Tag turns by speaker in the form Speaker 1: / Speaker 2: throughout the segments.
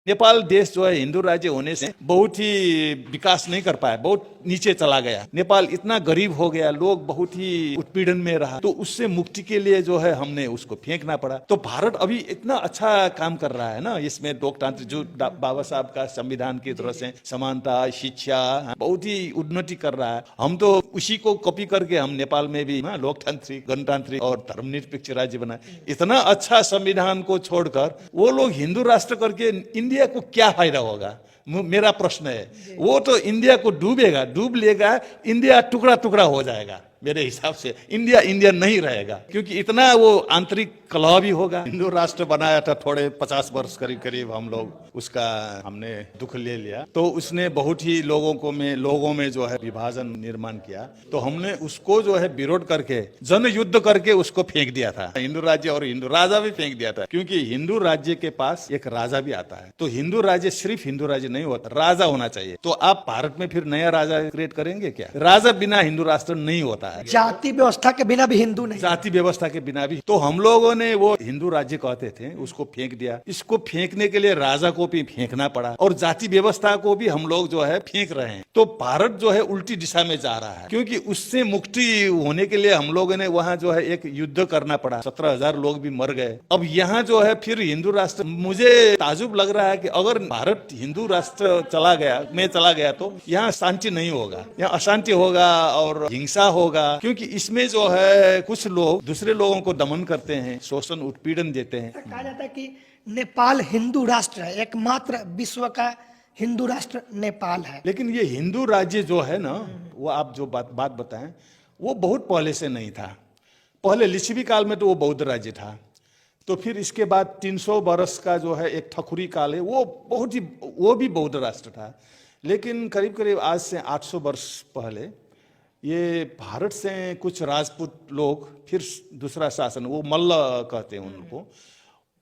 Speaker 1: नेपाल देश जो है हिंदू राज्य होने से बहुत ही विकास नहीं कर पाया, बहुत नीचे चला गया। नेपाल इतना गरीब हो गया, लोग बहुत ही उत्पीड़न में रहा, तो उससे मुक्ति के लिए जो है हमने उसको फेंकना पड़ा। तो भारत अभी इतना अच्छा काम कर रहा है ना, इसमें लोकतंत्र जो बाबा साहब का संविधान की तरह से समानता, शिक्षा, बहुत ही उन्नति कर रहा है। हम तो उसी को कॉपी करके हम नेपाल में भी लोकतांत्रिक, गणतांत्रिक और धर्मनिरपेक्ष राज्य बनाए। इतना अच्छा संविधान को छोड़कर वो लोग हिंदू राष्ट्र करके इंडिया को क्या फायदा होगा, मेरा प्रश्न है। वो तो इंडिया को डूबेगा, डूब लेगा, इंडिया टुकड़ा टुकड़ा हो जाएगा। मेरे हिसाब से इंडिया इंडिया नहीं रहेगा, क्योंकि इतना वो आंतरिक कलह भी होगा। हिंदू राष्ट्र बनाया था थोड़े 50 वर्ष करीब करीब, हम लोग उसका हमने दुख ले लिया, तो उसने बहुत ही लोगों में जो है विभाजन निर्माण किया। तो हमने उसको जो है विरोध करके जन युद्ध करके उसको फेंक दिया था, हिंदू राज्य और हिंदू राजा भी फेंक दिया था। क्योंकि हिंदू राज्य के पास एक राजा भी आता है, तो हिंदू राज्य सिर्फ हिंदू राज्य नहीं होता, राजा होना चाहिए। तो आप भारत में फिर नया राजा क्रिएट करेंगे क्या? राजा बिना हिंदू राष्ट्र नहीं होता है।
Speaker 2: जाति व्यवस्था के बिना भी हिंदू नहीं,
Speaker 1: जाति व्यवस्था के बिना भी। तो हम लोगों ने वो हिंदू राज्य कहते थे उसको फेंक दिया। इसको फेंकने के लिए राजा को भी फेंकना पड़ा, और जाति व्यवस्था को भी हम लोग जो है फेंक रहे हैं। तो भारत जो है उल्टी दिशा में जा रहा है, क्योंकि उससे मुक्ति होने के लिए हम लोगों ने वहां जो है एक युद्ध करना पड़ा, 17,000 लोग भी मर गए। अब यहाँ जो है फिर हिंदू राष्ट्र, मुझे ताजुब लग रहा है कि अगर भारत हिंदू राष्ट्र चला गया तो यहाँ शांति नहीं होगा, यहाँ अशांति होगा और हिंसा होगा। क्योंकि इसमें जो है कुछ लोग दूसरे लोगों को दमन करते हैं, शोषण उत्पीड़न देते हैं।
Speaker 2: कहा जाता है कि नेपाल हिंदू राष्ट्र है, एकमात्र विश्व का हिंदू राष्ट्र नेपाल है।
Speaker 1: लेकिन ये हिंदू राज्य जो है ना, वो आप जो बात बताएं, वो बहुत पहले से नहीं था। पहले लिच्छवी काल में तो वो बौद्ध राज्य था, तो फिर इसके बाद 300 वर्ष का जो है एक ठकुरी काल है, वो भी बौद्ध राष्ट्र था। लेकिन करीब करीब आज से 800 वर्ष पहले ये भारत से कुछ राजपूत लोग, फिर दूसरा शासन, वो मल्ल कहते हैं उनको,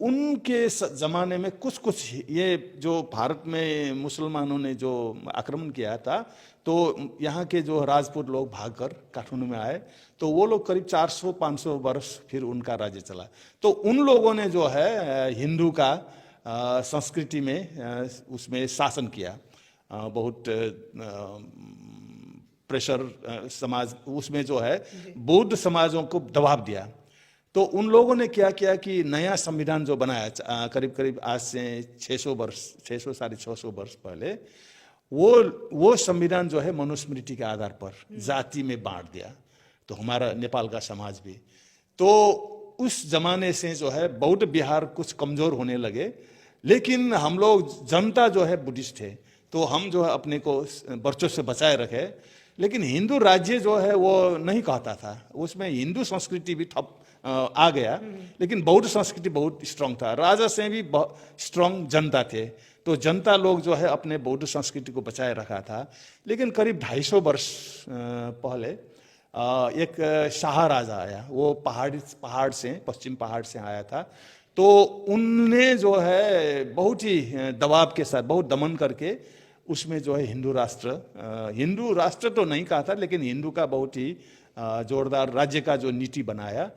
Speaker 1: उनके जमाने में कुछ ये जो भारत में मुसलमानों ने जो आक्रमण किया था, तो यहाँ के जो राजपूत लोग भागकर काठमांडू में आए, तो वो लोग करीब 400-500 वर्ष फिर उनका राज्य चला। तो उन लोगों ने जो है हिंदू का संस्कृति में उसमें शासन किया, बहुत प्रेशर समाज उसमें जो है बौद्ध समाजों को दबाव दिया। तो उन लोगों ने क्या किया कि नया संविधान जो बनाया करीब करीब आज से 600-650 वर्ष पहले, वो संविधान जो है मनुस्मृति के आधार पर जाति में बांट दिया। तो हमारा नेपाल का समाज भी, तो उस जमाने से जो है बौद्ध बिहार कुछ कमजोर होने लगे। लेकिन हम लोग जनता जो है बुद्धिस्ट थे, तो हम जो है अपने को वर्चस्व से बचाए रखे। लेकिन हिंदू राज्य जो है वो नहीं कहता था, उसमें हिंदू संस्कृति भी ठप आ गया, लेकिन बौद्ध संस्कृति बहुत स्ट्रांग था। राजा से भी स्ट्रांग जनता थे, तो जनता लोग जो है अपने बौद्ध संस्कृति को बचाए रखा था। लेकिन करीब 250 वर्ष पहले एक शाह राजा आया, वो पहाड़ से, पश्चिम पहाड़ से आया था। तो उनने जो है बहुत ही दबाव के साथ, बहुत दमन करके उसमें जो है हिंदू राष्ट्र तो नहीं कहा था, लेकिन हिंदू का बहुत ही जोरदार राज्य का जो नीति बनाया।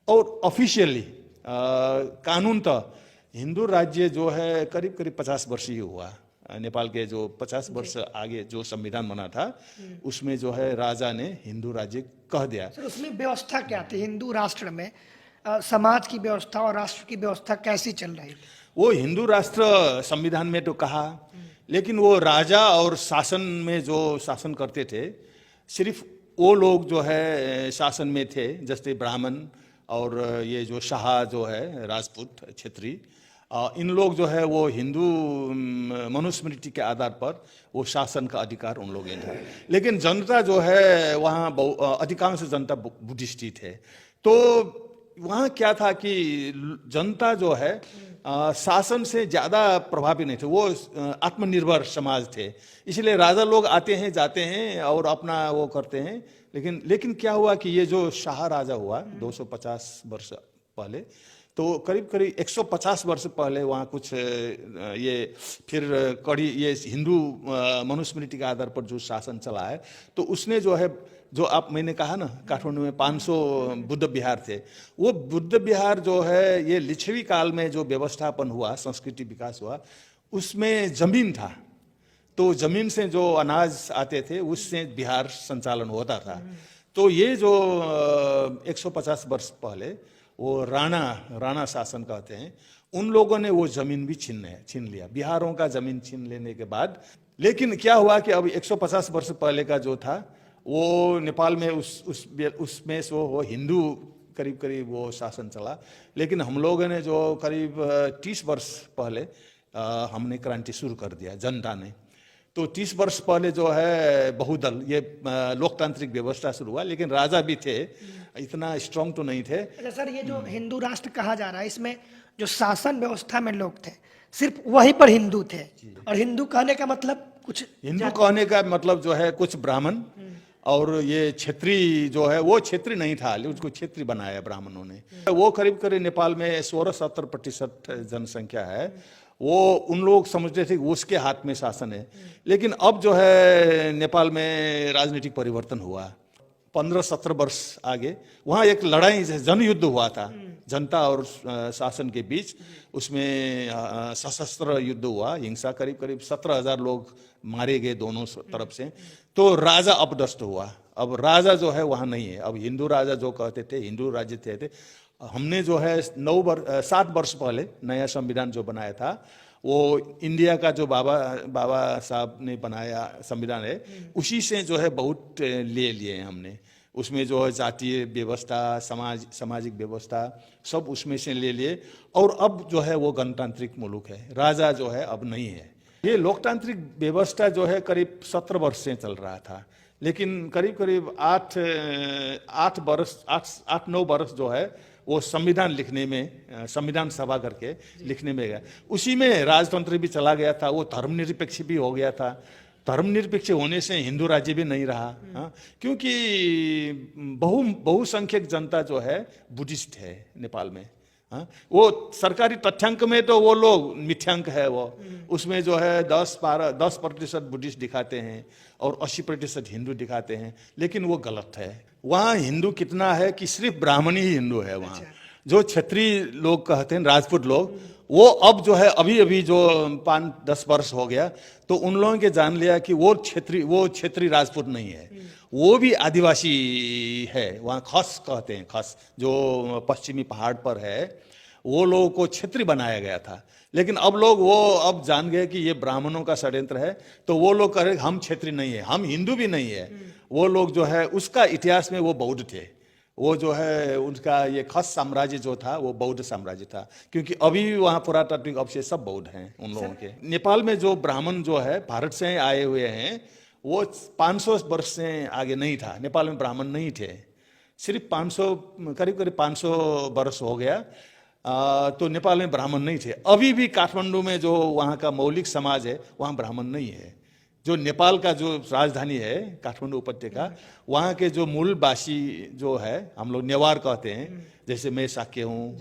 Speaker 1: और ऑफिशियली कानून तो हिंदू राज्य जो है करीब करीब 50 वर्ष ही हुआ। नेपाल के जो 50 वर्ष आगे जो संविधान बना था, उसमें जो है राजा ने हिंदू राज्य कह दिया।
Speaker 2: सर, उसमें व्यवस्था क्या थी हिंदू राष्ट्र में? समाज की व्यवस्था और राष्ट्र की व्यवस्था कैसी चल रही?
Speaker 1: वो हिंदू राष्ट्र संविधान में तो कहा, लेकिन वो राजा और शासन में जो शासन करते थे, सिर्फ वो लोग जो है शासन में थे, जैसे ब्राह्मण और ये जो शाह जो है राजपूत क्षेत्रीय, इन लोग जो है वो हिंदू मनुस्मृति के आधार पर वो शासन का अधिकार उन लोगों ने था। लेकिन जनता जो है वहाँ अधिकांश जनता बुद्धिस्ट ही थे। तो वहाँ क्या था कि जनता जो है शासन से ज्यादा प्रभावी नहीं थे, वो आत्मनिर्भर समाज थे। इसलिए राजा लोग आते हैं जाते हैं और अपना वो करते हैं। लेकिन क्या हुआ कि ये जो शाह राजा हुआ 250 वर्ष पहले, तो करीब करीब 150 वर्ष पहले वहाँ कुछ ये फिर ये हिंदू मनुस्मृति के आधार पर जो शासन चला है, तो उसने जो है जो मैंने कहा ना काठमांडू में 500 बुद्ध विहार थे, वो बुद्ध विहार जो है ये लिच्छवी काल में जो व्यवस्थापन हुआ, संस्कृति विकास हुआ, उसमें जमीन था, तो जमीन से जो अनाज आते थे उससे बिहार संचालन होता था। तो ये जो 150 वर्ष पहले वो राणा शासन कहते हैं, उन लोगों ने वो जमीन भी छीन लिया, बिहारों का जमीन छीन लेने के बाद। लेकिन क्या हुआ कि अब 150 वर्ष पहले का जो था वो नेपाल में उसमें वो हिंदू करीब करीब वो शासन चला। लेकिन हम लोगों ने जो करीब 30 वर्ष पहले हमने क्रांति शुरू कर दिया, जनता ने। तो 30 वर्ष पहले जो है बहुदल, ये लोकतांत्रिक व्यवस्था शुरू हुआ, लेकिन राजा भी थे, इतना स्ट्रांग तो नहीं थे।
Speaker 2: अच्छा सर, ये जो हिंदू राष्ट्र कहा जा रहा है, इसमें जो शासन व्यवस्था में लोग थे सिर्फ वहीं पर हिंदू थे, और हिंदू कहने का मतलब कुछ,
Speaker 1: हिंदू कहने का मतलब जो है कुछ ब्राह्मण और ये क्षेत्री जो है, वो क्षेत्री नहीं था, उसको क्षेत्री बनाया ब्राह्मणों ने। वो करीब करीब नेपाल में 16-17% जनसंख्या है। वो उन लोग समझते थे कि उसके हाथ में शासन है। लेकिन अब जो है नेपाल में राजनीतिक परिवर्तन हुआ, 15-17 वर्ष आगे वहाँ एक लड़ाई, जनयुद्ध हुआ था जनता और शासन के बीच। उसमें सशस्त्र युद्ध हुआ, हिंसा, करीब करीब 17,000 लोग मारे गए दोनों तरफ से। तो राजा अपदस्थ हुआ। अब राजा जो है वहाँ नहीं है, अब हिंदू राजा जो कहते थे, हिंदू राज्य थे। हमने जो है 7 वर्ष पहले नया संविधान जो बनाया था, वो इंडिया का जो बाबा साहब ने बनाया संविधान है, उसी से जो है बहुत ले लिए हैं हमने। उसमें जो है जातीय व्यवस्था, सामाजिक व्यवस्था सब उसमें से ले लिए। और अब जो है वो गणतांत्रिक मुल्क है, राजा जो है अब नहीं है। ये लोकतांत्रिक व्यवस्था जो है करीब 17 वर्ष से चल रहा था, लेकिन करीब करीब 8-9 वर्ष जो है वो संविधान लिखने में, संविधान सभा करके लिखने में गया। उसी में राजतंत्र भी चला गया था, वो धर्मनिरपेक्ष भी हो गया था। धर्मनिरपेक्ष होने से हिंदू राज्य भी नहीं रहा। क्योंकि बहुसंख्यक जनता जो है बुद्धिस्ट है नेपाल में। वो सरकारी तथ्यांक में तो वो लोग मिथ्यांक है, वो उसमें जो है 10% बुद्धिस्ट दिखाते हैं और 80% हिंदू दिखाते हैं, लेकिन वो गलत है। वहाँ हिंदू कितना है कि सिर्फ ब्राह्मण ही हिंदू है वहाँ। जो क्षत्रिय लोग कहते हैं, राजपूत लोग, वो अब जो है अभी जो 5-10 वर्ष हो गया, तो उन लोगों के जान लिया कि वो क्षेत्रीय राजपूत नहीं है, वो भी आदिवासी है। वहाँ खस कहते हैं, खस जो पश्चिमी पहाड़ पर है, वो लोगों को क्षेत्रीय बनाया गया था। लेकिन अब लोग अब जान गए कि ये ब्राह्मणों का षड्यंत्र है, तो वो लोग कह रहे हम क्षेत्रीय नहीं है, हम हिंदू भी नहीं है। वो लोग जो है उसका इतिहास में वो बौद्ध थे। वो जो है उनका ये खस साम्राज्य जो था वो बौद्ध साम्राज्य था, क्योंकि अभी भी वहाँ पुरातात्विक अवशेष सब बौद्ध हैं उन लोगों के। नेपाल में जो ब्राह्मण जो है भारत से आए हुए हैं, वो 500 वर्ष से आगे नहीं था। नेपाल में ब्राह्मण नहीं थे, सिर्फ 500, करीब करीब 500 वर्ष हो गया। तो नेपाल में ब्राह्मण नहीं थे। अभी भी काठमांडू में जो वहाँ का मौलिक समाज है, वहाँ ब्राह्मण नहीं है। जो नेपाल का जो राजधानी है काठमांडू उपत्यका, वहाँ के जो मूलवासी जो है, हम लोग नेवार कहते हैं, जैसे मैं साक्य हूँ,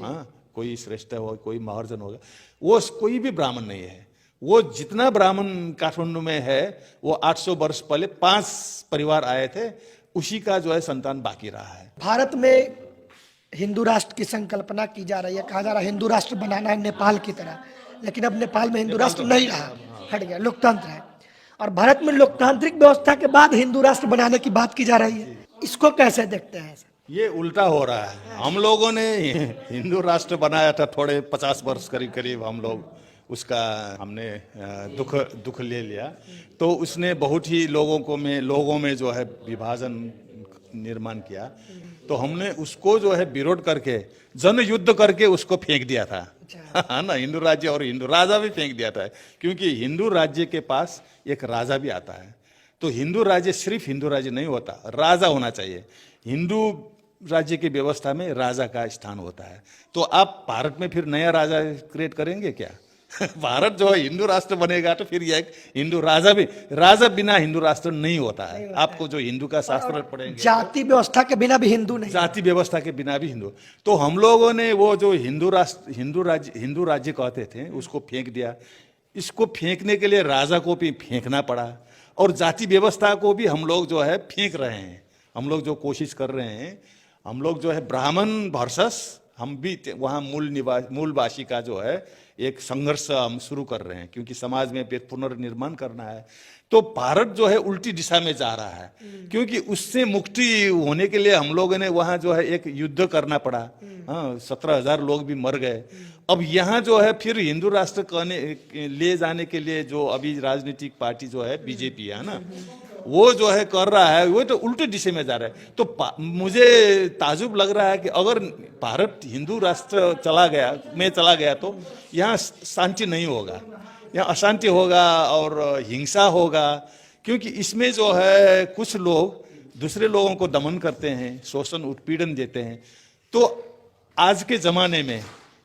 Speaker 1: कोई श्रेष्ठ हो, कोई महर्जन होगा, वो कोई भी ब्राह्मण नहीं है। वो जितना ब्राह्मण काठमांडू में है, वो 800 वर्ष पहले 5 परिवार आए थे, उसी का जो है संतान बाकी रहा है।
Speaker 2: भारत में हिंदू राष्ट्र की संकल्पना की जा रही है, कहा जा रहा है हिंदू राष्ट्र बनाना है नेपाल की तरह, लेकिन अब नेपाल में हिंदू राष्ट्र नहीं रहा, हट गया, लोकतंत्र है। और भारत में लोकतांत्रिक व्यवस्था के बाद हिंदू राष्ट्र बनाने की बात की जा रही है, इसको कैसे देखते हैं?
Speaker 1: ये उल्टा हो रहा है। हम लोगों ने हिंदू राष्ट्र बनाया था थोड़े 50 वर्ष करीब हम लोग उसका हमने दुख ले लिया, तो उसने बहुत ही लोगों में जो है विभाजन निर्माण किया। तो हमने उसको जो है विरोध करके, जन युद्ध करके उसको फेंक दिया था, है ना। हिंदू राज्य और हिंदू राजा भी फेंक दिया था, क्योंकि हिंदू राज्य के पास एक राजा भी आता है। तो हिंदू राज्य सिर्फ हिंदू राज्य नहीं होता, राजा होना चाहिए। हिंदू राज्य की व्यवस्था में राजा का स्थान होता है। तो आप भारत में फिर नया राजा क्रिएट करेंगे क्या? भारत जो है हिंदू राष्ट्र बनेगा तो फिर यह हिंदू राजा बिना हिंदू राष्ट्र नहीं होता है। आपको जो हिंदू का शास्त्र पढ़ेंगे,
Speaker 2: जाति व्यवस्था के बिना भी हिंदू नहीं,
Speaker 1: जाति व्यवस्था के बिना भी हिंदू। तो हम लोगों ने वो जो हिंदू राज्य कहते थे उसको फेंक दिया। इसको फेंकने के लिए राजा को भी फेंकना पड़ा, और जाति व्यवस्था को भी हम लोग जो है फेंक रहे हैं। हम लोग जो कोशिश कर रहे हैं, हम लोग जो है ब्राह्मण वर्सेस, हम भी वहाँ मूलवासी का जो है एक संघर्ष हम शुरू कर रहे हैं, क्योंकि समाज में फिर पुनर्निर्माण करना है। तो भारत जो है उल्टी दिशा में जा रहा है, क्योंकि उससे मुक्ति होने के लिए हम लोगों ने वहां जो है एक युद्ध करना पड़ा। हाँ, 17,000 लोग भी मर गए। अब यहाँ जो है फिर हिंदू राष्ट्र ले जाने के लिए जो अभी राजनीतिक पार्टी जो है बीजेपी है ना, वो जो है कर रहा है, वो तो उल्टे दिशा में जा रहा है। तो मुझे ताजुब लग रहा है कि अगर भारत हिंदू राष्ट्र चला गया तो यहाँ शांति नहीं होगा, यहाँ अशांति होगा और हिंसा होगा, क्योंकि इसमें जो है कुछ लोग दूसरे लोगों को दमन करते हैं, शोषण उत्पीड़न देते हैं। तो आज के जमाने में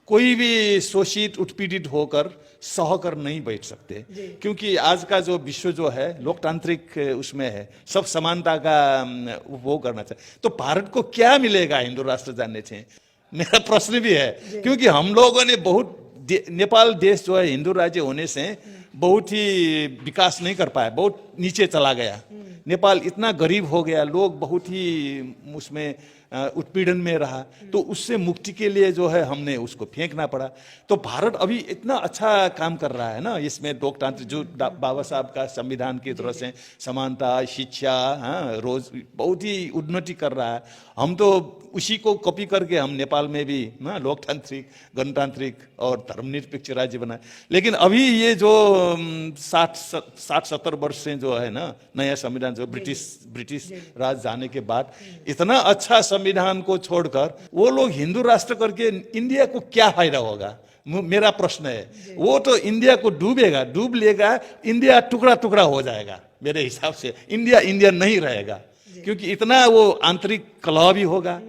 Speaker 1: कोई भी शोषित उत्पीड़ित होकर सहकर नहीं बैठ सकते, क्योंकि आज का जो विश्व जो है लोकतांत्रिक उसमें है, सब समानता का वो करना चाहिए। तो भारत को क्या मिलेगा हिंदू राष्ट्र जानने से, मेरा प्रश्न भी है, क्योंकि हम लोगों ने बहुत नेपाल देश जो है हिंदू राज्य होने से बहुत ही विकास नहीं कर पाया, बहुत नीचे चला गया। नेपाल इतना गरीब हो गया, लोग बहुत ही उसमें उत्पीड़न में रहा। तो उससे मुक्ति के लिए जो है हमने उसको फेंकना पड़ा। तो भारत अभी इतना अच्छा काम कर रहा है ना, इसमें लोकतंत्र जो बाबा साहब का संविधान की तरह से समानता, शिक्षा, हाँ, रोज बहुत ही उन्नति कर रहा है। हम तो उसी को कॉपी करके हम नेपाल में भी ना लोकतांत्रिक, गणतांत्रिक और धर्मनिरपेक्ष राज्य बनाए। लेकिन अभी ये जो 60-70 वर्ष से जो है ना नया संविधान जो ब्रिटिश राज जाने के बाद इतना अच्छा संविधान को छोड़कर वो लोग हिंदू राष्ट्र करके इंडिया को क्या फायदा होगा, मेरा प्रश्न है। वो तो इंडिया को डूब लेगा, इंडिया टुकड़ा टुकड़ा हो जाएगा। मेरे हिसाब से इंडिया नहीं रहेगा, क्योंकि इतना वो आंतरिक कलह भी होगा।